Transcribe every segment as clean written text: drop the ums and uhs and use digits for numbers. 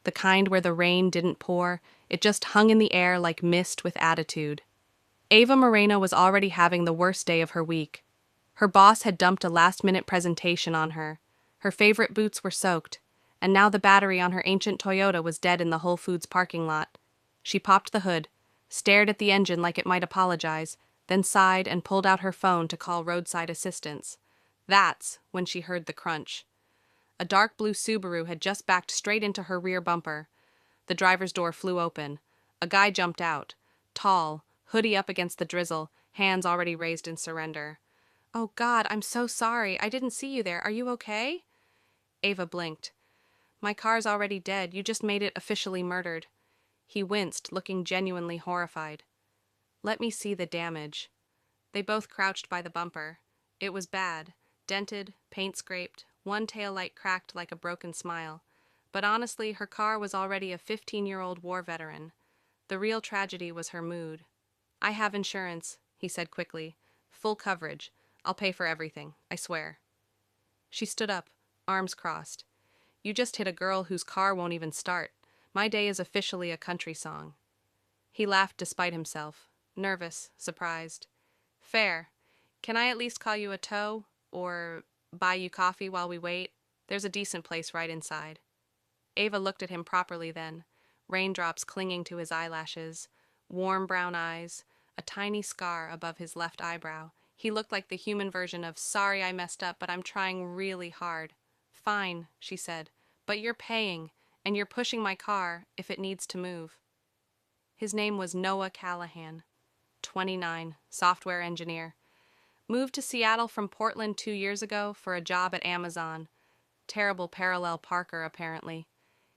the kind where the rain didn't pour, it just hung in the air like mist with attitude. Ava Moreno was already having the worst day of her week. Her boss had dumped a last-minute presentation on her. Her favorite boots were soaked, and now the battery on her ancient Toyota was dead in the Whole Foods parking lot. She popped the hood, stared at the engine like it might apologize, then sighed and pulled out her phone to call roadside assistance. That's when she heard the crunch. A dark blue Subaru had just backed straight into her rear bumper. The driver's door flew open. A guy jumped out, tall, hoodie up against the drizzle, hands already raised in surrender. "Oh God, I'm so sorry. I didn't see you there. Are you okay?" Ava blinked. "My car's already dead. You just made it officially murdered." He winced, looking genuinely horrified. "Let me see the damage." They both crouched by the bumper. It was bad. Dented, paint scraped, one taillight cracked like a broken smile. But honestly, her car was already a 15-year-old war veteran. The real tragedy was her mood. "I have insurance," he said quickly. "Full coverage. I'll pay for everything, I swear." She stood up, arms crossed. "You just hit a girl whose car won't even start. My day is officially a country song." He laughed despite himself, nervous, surprised. "Fair. Can I at least call you a tow? Or buy you coffee while we wait? There's a decent place right inside." Ava looked at him properly then, raindrops clinging to his eyelashes, warm brown eyes, a tiny scar above his left eyebrow. He looked like the human version of "sorry I messed up, but I'm trying really hard." "Fine," she said, "but you're paying, and you're pushing my car if it needs to move." His name was Noah Callahan, 29, software engineer. Moved to Seattle from Portland 2 years ago for a job at Amazon. Terrible parallel parker, apparently.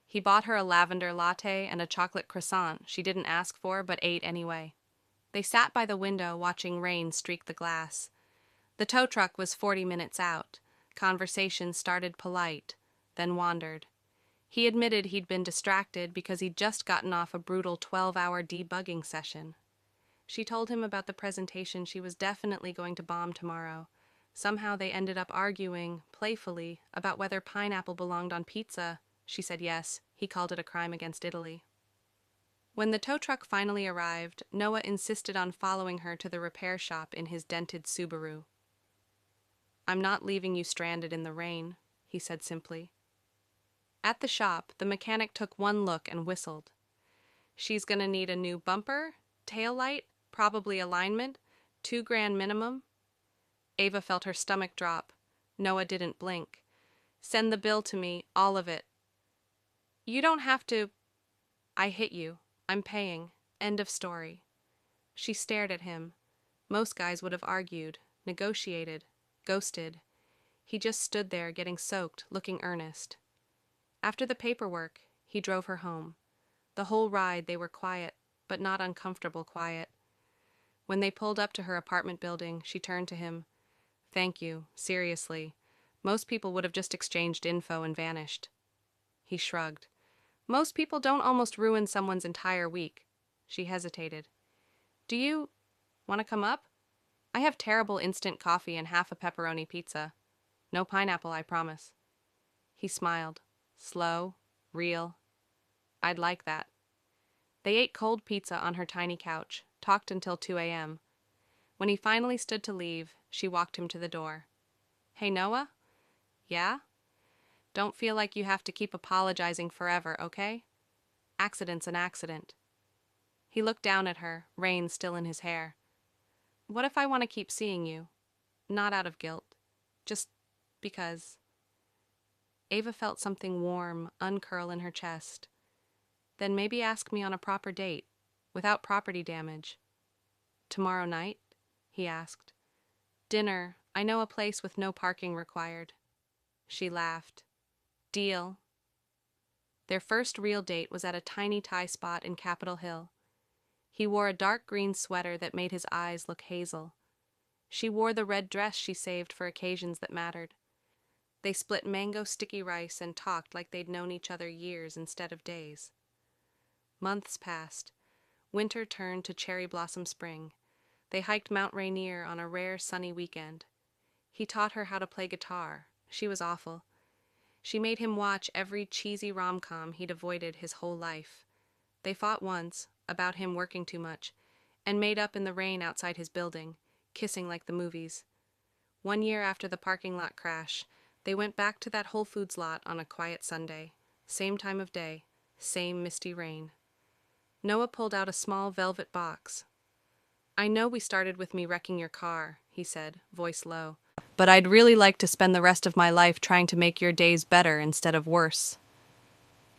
He bought her a lavender latte and a chocolate croissant she didn't ask for but ate anyway. They sat by the window watching rain streak the glass. The tow truck was 40 minutes out. Conversation started polite, then wandered. He admitted he'd been distracted because he'd just gotten off a brutal 12-hour debugging session. She told him about the presentation she was definitely going to bomb tomorrow. Somehow they ended up arguing, playfully, about whether pineapple belonged on pizza. She said yes, he called it a crime against Italy. When the tow truck finally arrived, Noah insisted on following her to the repair shop in his dented Subaru. "I'm not leaving you stranded in the rain," he said simply. At the shop, the mechanic took one look and whistled. "She's gonna need a new bumper, tail light, probably alignment, $2,000 minimum." Ava felt her stomach drop. Noah didn't blink. "Send the bill to me, all of it." "You don't have to." "I hit you. I'm paying. End of story." She stared at him. Most guys would have argued, negotiated, ghosted. He just stood there getting soaked, looking earnest. After the paperwork, he drove her home. The whole ride they were quiet, but not uncomfortable quiet. When they pulled up to her apartment building, she turned to him. "Thank you, seriously. Most people would have just exchanged info and vanished." He shrugged. "Most people don't almost ruin someone's entire week." She hesitated. "Do you want to come up? I have terrible instant coffee and half a pepperoni pizza. No pineapple, I promise." He smiled. Slow, real. "I'd like that." They ate cold pizza on her tiny couch, talked until 2 a.m. When he finally stood to leave, she walked him to the door. "Hey, Noah?" "Yeah?" "Don't feel like you have to keep apologizing forever, okay? Accident's an accident." He looked down at her, rain still in his hair. "What if I want to keep seeing you? Not out of guilt. Just because." Ava felt something warm uncurl in her chest. "Then maybe ask me on a proper date, without property damage." "Tomorrow night?" he asked. "Dinner. I know a place with no parking required." She laughed. "Deal." Their first real date was at a tiny Thai spot in Capitol Hill. He wore a dark green sweater that made his eyes look hazel. She wore the red dress she saved for occasions that mattered. They split mango sticky rice and talked like they'd known each other years instead of days. Months passed. Winter turned to cherry blossom spring. They hiked Mount Rainier on a rare sunny weekend. He taught her how to play guitar. She was awful. She made him watch every cheesy rom-com he'd avoided his whole life. They fought once, about him working too much, and made up in the rain outside his building, kissing like the movies. 1 year after the parking lot crash, they went back to that Whole Foods lot on a quiet Sunday. Same time of day, same misty rain. Noah pulled out a small velvet box. "I know we started with me wrecking your car," he said, voice low, "but I'd really like to spend the rest of my life trying to make your days better instead of worse.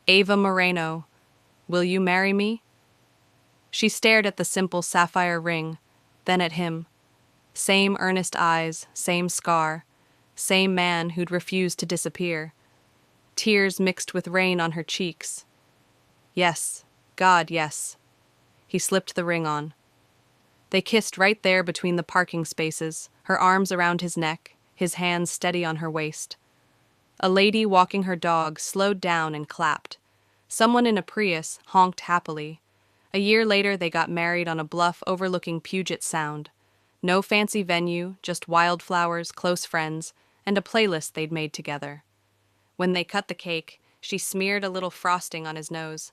Ava Moreno, will you marry me?" She stared at the simple sapphire ring, then at him. Same earnest eyes, same scar, same man who'd refused to disappear. Tears mixed with rain on her cheeks. Yes, God, yes. He slipped the ring on. They kissed right there between the parking spaces, her arms around his neck, his hands steady on her waist. A lady walking her dog slowed down and clapped. Someone in a Prius honked happily. A year later, they got married on a bluff overlooking Puget Sound. No fancy venue, just wildflowers, close friends, and a playlist they'd made together. When they cut the cake, she smeared a little frosting on his nose.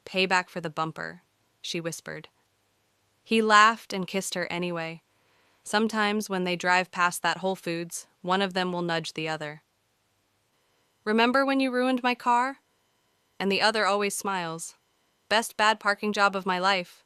"Payback for the bumper," she whispered. He laughed and kissed her anyway. Sometimes when they drive past that Whole Foods, one of them will nudge the other. "Remember when you ruined my car?" And the other always smiles. "Best bad parking job of my life."